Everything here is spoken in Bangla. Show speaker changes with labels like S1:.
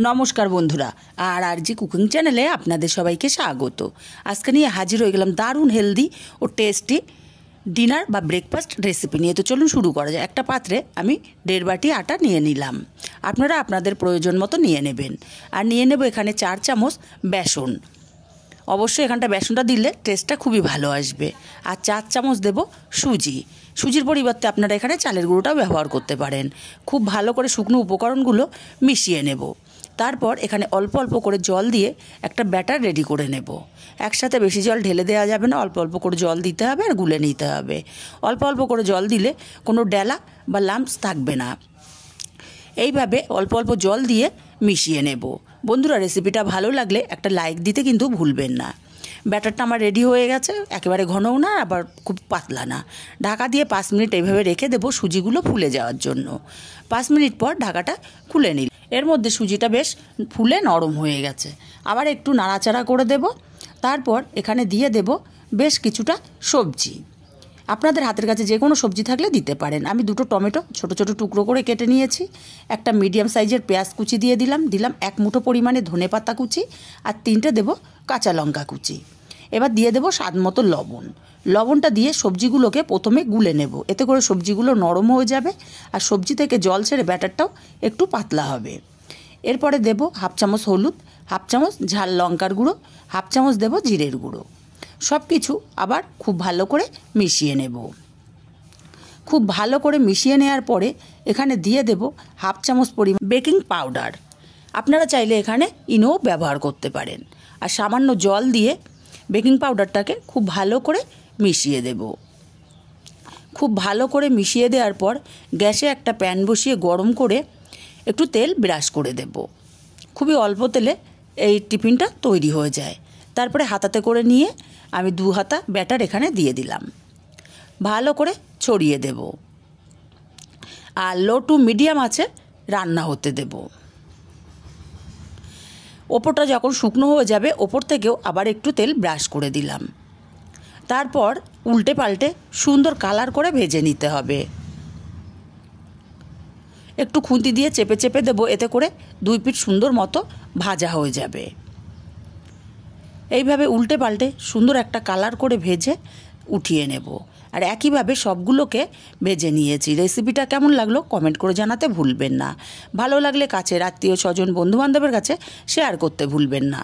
S1: নমস্কার বন্ধুরা, আর কুকিং চ্যানেলে আপনাদের সবাইকে স্বাগত। আজকে নিয়ে হাজির হয়ে গেলাম দারুণ হেলদি ও টেস্টি ডিনার বা ব্রেকফাস্ট রেসিপি নিয়ে। তো চলুন শুরু করা যায়। একটা পাত্রে আমি 1.5 বাটি আটা নিয়ে নিলাম। আপনারা আপনাদের প্রয়োজন মতো নিয়ে নেবেন। আর নিয়ে নেব এখানে 4 চামচ বেসন। অবশ্যই এখানটা বেসনটা দিলে টেস্টটা খুবই ভালো আসবে। আর 4 চামচ দেব সুজি। সুজির পরিবর্তে আপনারা এখানে চালের গুঁড়োটাও ব্যবহার করতে পারেন। খুব ভালো করে শুকনো উপকরণগুলো মিশিয়ে নেব। তারপর এখানে অল্প অল্প করে জল দিয়ে একটা ব্যাটার রেডি করে নেব। একসাথে বেশি জল ঢেলে দেওয়া যাবে না, অল্প অল্প করে জল দিতে হবে আর গুলে নিতে হবে। অল্প অল্প করে জল দিলে কোনো ডেলা বা লাম্পস থাকবে না। এইভাবে অল্প অল্প জল দিয়ে মিশিয়ে নেব। বন্ধুরা, রেসিপিটা ভালো লাগলে একটা লাইক দিতে কিন্তু ভুলবেন না। ব্যাটারটা আমার রেডি হয়ে গেছে, একেবারে ঘনও না আবার খুব পাতলা না। ঢাকা দিয়ে 5 মিনিট এইভাবে রেখে দেবো সুজিগুলো ফুলে যাওয়ার জন্য। 5 মিনিট পর ঢাকাটা খুলে নিল। এর মধ্যে সুজিটা বেশ ফুলে নরম হয়ে গেছে। আবার একটু নাড়াচাড়া করে দেব। তারপর এখানে দিয়ে দেব বেশ কিছুটা সবজি। আপনাদের হাতের কাছে যে কোনো সবজি থাকলে দিতে পারেন। আমি 2টো টমেটো ছোট ছোট টুকরো করে কেটে নিয়েছি। একটা মিডিয়াম সাইজের পেঁয়াজ কুচি দিয়ে দিলাম। 1 মুঠো পরিমাণে ধনেপাতা কুচি আর 3টে দেব কাঁচা লঙ্কা কুচি। এবার দিয়ে দেব স্বাদ মতো লবণ। লবণটা দিয়ে সবজিগুলোকে প্রথমে গুলে নেব। এতে করে সবজিগুলো নরম হয়ে যাবে আর সবজি থেকে জল ছেড়ে ব্যাটারটাও একটু পাতলা হবে। এরপরে দেব 1/2 চামচ হলুদ, 1/2 চামচ ঝাল লঙ্কার গুঁড়ো, 1/2 চামচ দেব জিরের গুঁড়ো। সব কিছু আবার খুব ভালো করে মিশিয়ে নেব। খুব ভালো করে মিশিয়ে নেওয়ার পরে এখানে দিয়ে দেব 1/2 চামচ পরিমাণ বেকিং পাউডার। আপনারা চাইলে এখানে ইনো ব্যবহার করতে পারেন। আর সামান্য জল দিয়ে বেকিং পাউডারটাকে খুব ভালো করে মিশিয়ে দেব। খুব ভালো করে মিশিয়ে দেওয়ার পর গ্যাসে একটা প্যান বসিয়ে গরম করে একটু তেল ব্রাশ করে দেব। খুবই অল্প তেলে এই টিফিনটা তৈরি হয়ে যায়। তারপরে হাতাতে করে নিয়ে আমি 2 হাতা ব্যাটার এখানে দিয়ে দিলাম। ভালো করে ছড়িয়ে দেব আর লো টু মিডিয়াম আঁচে রান্না হতে দেব। ওপরটা যখন শুকনো হয়ে যাবে ওপর থেকেও আবার একটু তেল ব্রাশ করে দিলাম। তারপর উল্টে পাল্টে সুন্দর কালার করে ভেজে নিতে হবে। একটু খুন্তি দিয়ে চেপে চেপে দেবো, এতে করে 2 পিঠ সুন্দর মতো ভাজা হয়ে যাবে। এইভাবে উল্টে পাল্টে সুন্দর একটা কালার করে ভেজে উঠিয়ে নেব। আর একইভাবে সবগুলোকে ভেজে নিয়েছি। রেসিপিটা কেমন লাগলো কমেন্ট করে জানাতে ভুলবেন না। ভালো লাগলে কাছের আত্মীয় স্বজন বন্ধুবান্ধবের কাছে শেয়ার করতে ভুলবেন না।